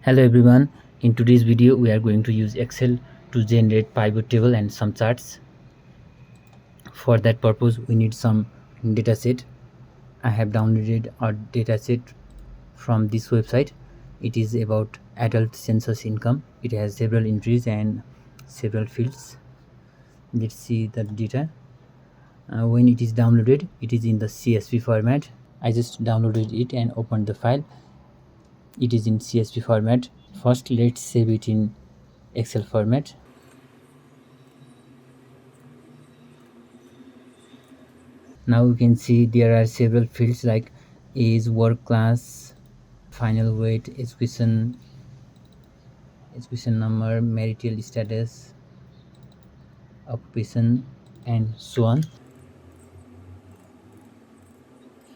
Hello everyone, in today's video we are going to use Excel to generate pivot table and some charts. For that purpose we need some dataset. I have downloaded a dataset from this website. It is about adult census income. It has several entries and several fields. Let's see the data. When it is downloaded, it is in the CSV format. I just downloaded it and opened the file. It is in CSV format. First let's save it in Excel format. Now you can see there are several fields like age, work class, final weight, education number, marital status, occupation, and so on.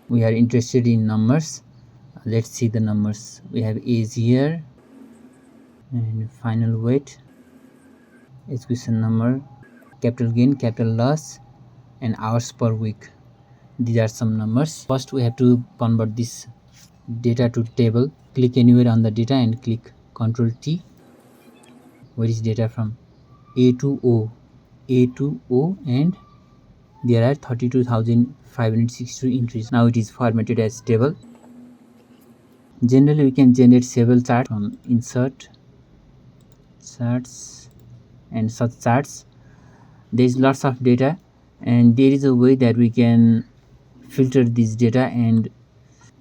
We are interested in numbers. Let's see the numbers. We have age here and final weight, education number, capital gain, capital loss, and hours per week. These are some numbers. First we have to convert this data to table. Click anywhere on the data and click Ctrl T. Where is data from? A to O, and there are 32,562 entries. Now it is formatted as table. Generally we can generate several charts from insert, charts, and such charts. There is lots of data and there is a way that we can filter this data and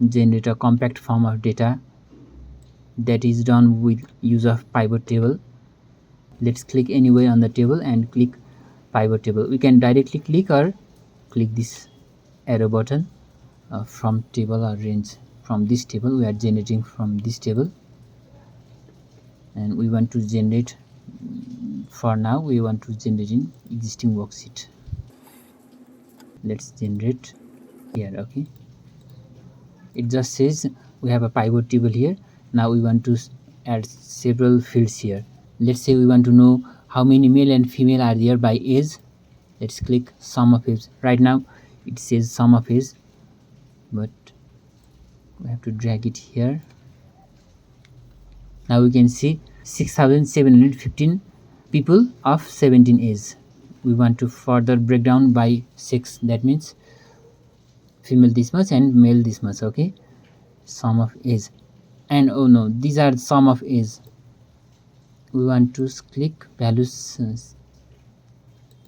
generate a compact form of data. That is done with use of pivot table. Let's click anywhere on the table and click pivot table. We can directly click or click this arrow button from table or range. From this table we are generating from this table, and we want to generate, for now we want to generate in existing worksheet. Let's generate here. Okay, it just says we have a pivot table here. Now we want to add several fields here. Let's say we want to know how many male and female are there by age. Let's click sum of age. Right now it says sum of age, but we have to drag it here. Now we can see 6,715 people of 17 age. We want to further break down by sex. That means female this much and male this much. Okay, sum of age. And oh no, these are sum of age. We want to click values,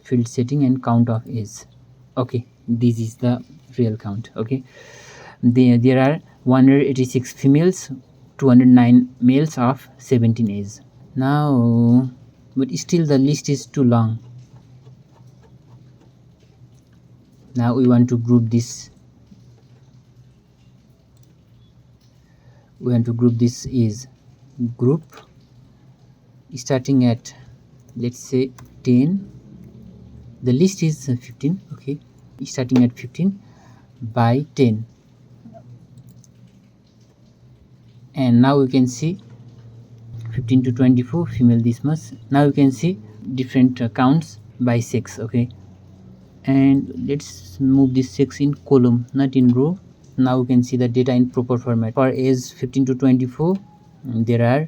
field setting, and count of age. Okay, this is the real count. Okay, there are 186 females, 209 males of 17 age. Now, but still the list is too long. Now we want to group this. We want to group this is group starting at, let's say, 10. The list is 15. Okay, starting at 15 by 10. And now we can see 15 to 24 female this much. Now you can see different counts by sex. Okay, and let's move this sex in column, not in row. Now you can see the data in proper format. For age 15 to 24 there are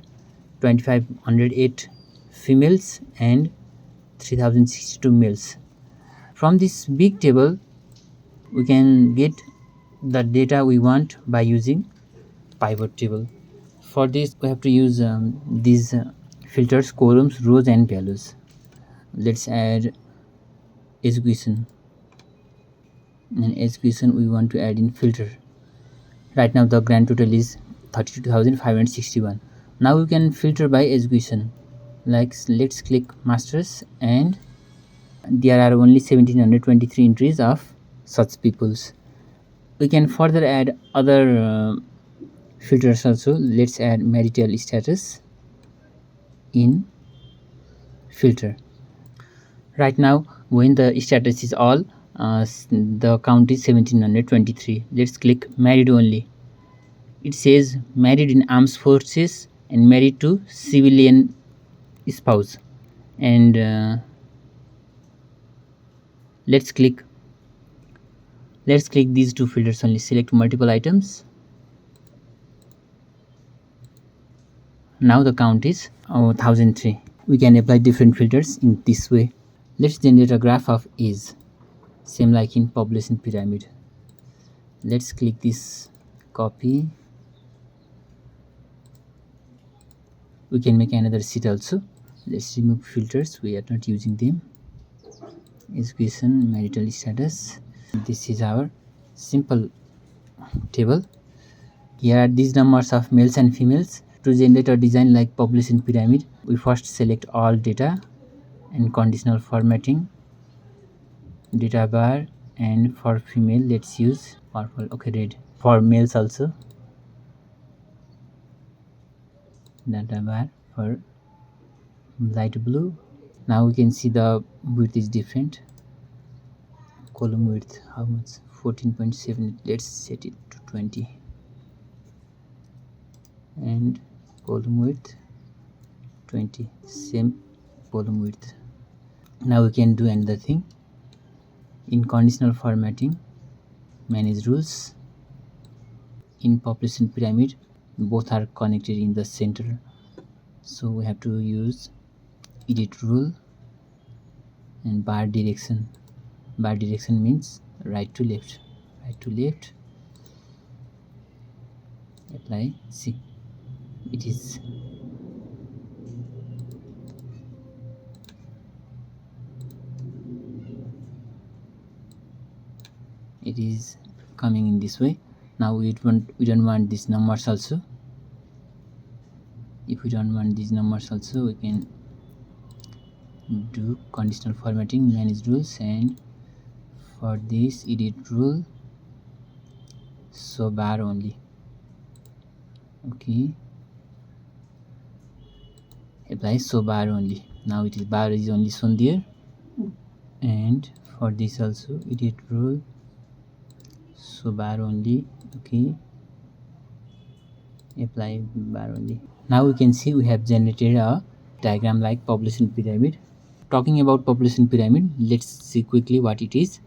2,508 females and 3,062 males. From this big table we can get the data we want by using pivot table. For this we have to use these filters, columns, rows, and values. Let's add education, and education we want to add in filter. Right now the grand total is 32,561. Now we can filter by education. Like, let's click masters, and there are only 1723 entries of such peoples. We can further add other filters also. Let's add marital status in filter. Right now when the status is all, the count is 1723. Let's click married only. It says married in armed forces and married to civilian spouse. And let's click these two filters only. Select multiple items. Now the count is 1003. We can apply different filters in this way. Let's generate a graph of age, same like in population pyramid. Let's click this, copy. We can make another sheet also. Let's remove filters, we are not using them. Education, marital status. This is our simple table. Here are these numbers of males and females. To generate a design like population pyramid, we first select all data and conditional formatting, data bar, and for female let's use purple, okay, red. For males also, data bar for light blue. Now we can see the width is different. Column width, how much? 14.7. Let's set it to 20. And column width 20, same column width. Now we can do another thing. In conditional formatting, manage rules. In population pyramid, both are connected in the center, so we have to use edit rule and bar direction. Bar direction means right to left, right to left. Apply. See, it is coming in this way. Now we don't want these numbers also. If we don't want these numbers also, we can do conditional formatting, manage rules, and for this edit rule, show bar only. Okay, apply show bar only. Now it is bar is only shown there. And for this also edit rule, show bar only. Okay, apply bar only. Now we can see we have generated a diagram like population pyramid. Talking about population pyramid, let's see quickly what it is.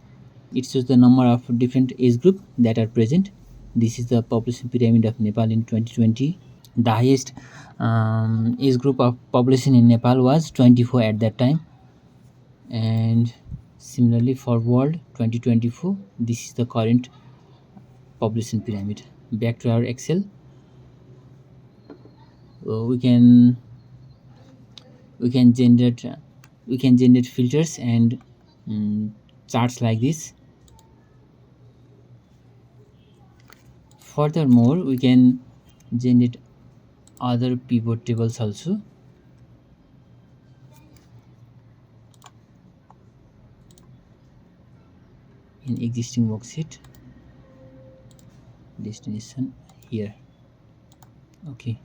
It shows the number of different age group that are present. This is the population pyramid of Nepal in 2020. The highest age group of population in Nepal was 24 at that time. And similarly for world 2024, this is the current population pyramid. Back to our Excel. We can generate filters and charts like this. Furthermore, we can generate other pivot tables also. In existing worksheet, destination here. Okay,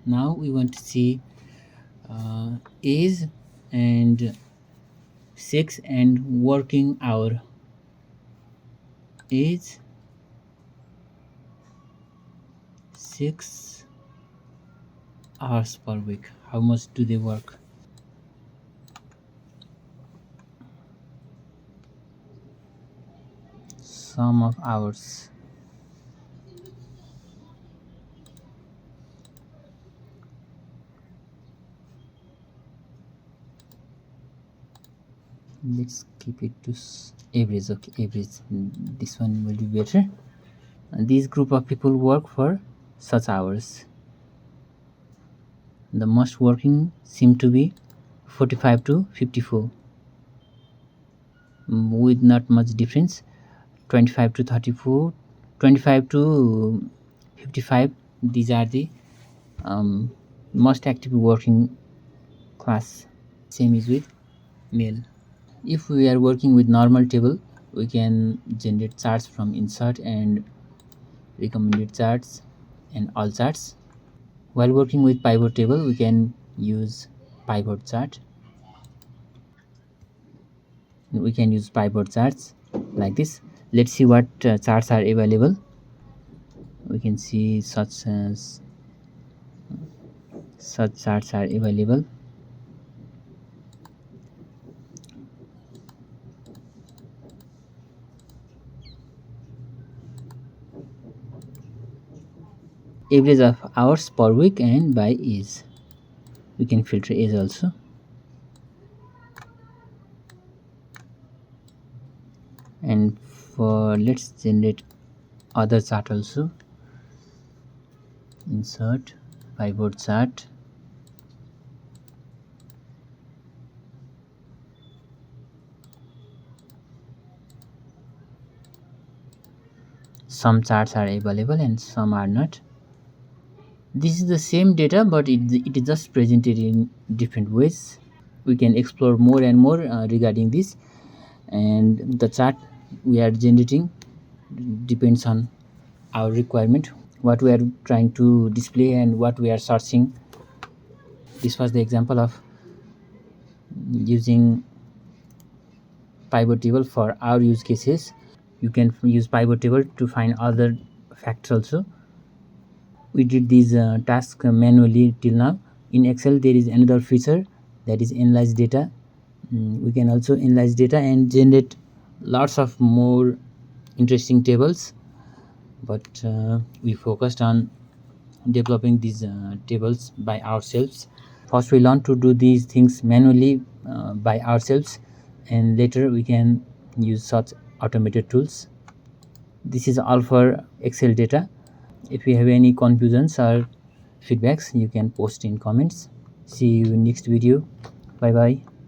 now we want to see age and sex and working hour. Age, 6 hours per week. How much do they work? Sum of hours. Let's keep it to average. Okay, average. This one will be better. And this group of people work for such hours. The most working seem to be 45 to 54, with not much difference. 25 to 34, 25 to 55, these are the most active working class. Same is with male. If we are working with normal table, we can generate charts from insert and recommended charts and all charts. While working with pivot table, we can use pivot chart. We can use pivot charts like this. Let's see what charts are available. We can see such charts are available. average of hours per week and by age. We can filter age also. And for let's generate other chart also. Insert pivot chart. Some charts are available and some are not. This is the same data, but it is just presented in different ways. We can explore more and more regarding this, and the chart we are generating depends on our requirement, what we are trying to display and what we are searching. This was the example of using pivot table for our use cases. You can use pivot table to find other facts also. We did these tasks manually till now. In Excel there is another feature, that is analyze data. We can also analyze data and generate lots of more interesting tables, but we focused on developing these tables by ourselves. First we learn to do these things manually by ourselves, and later we can use such automated tools. This is all for Excel data. If you have any confusions or feedbacks, you can post in comments. See you in next video. Bye bye.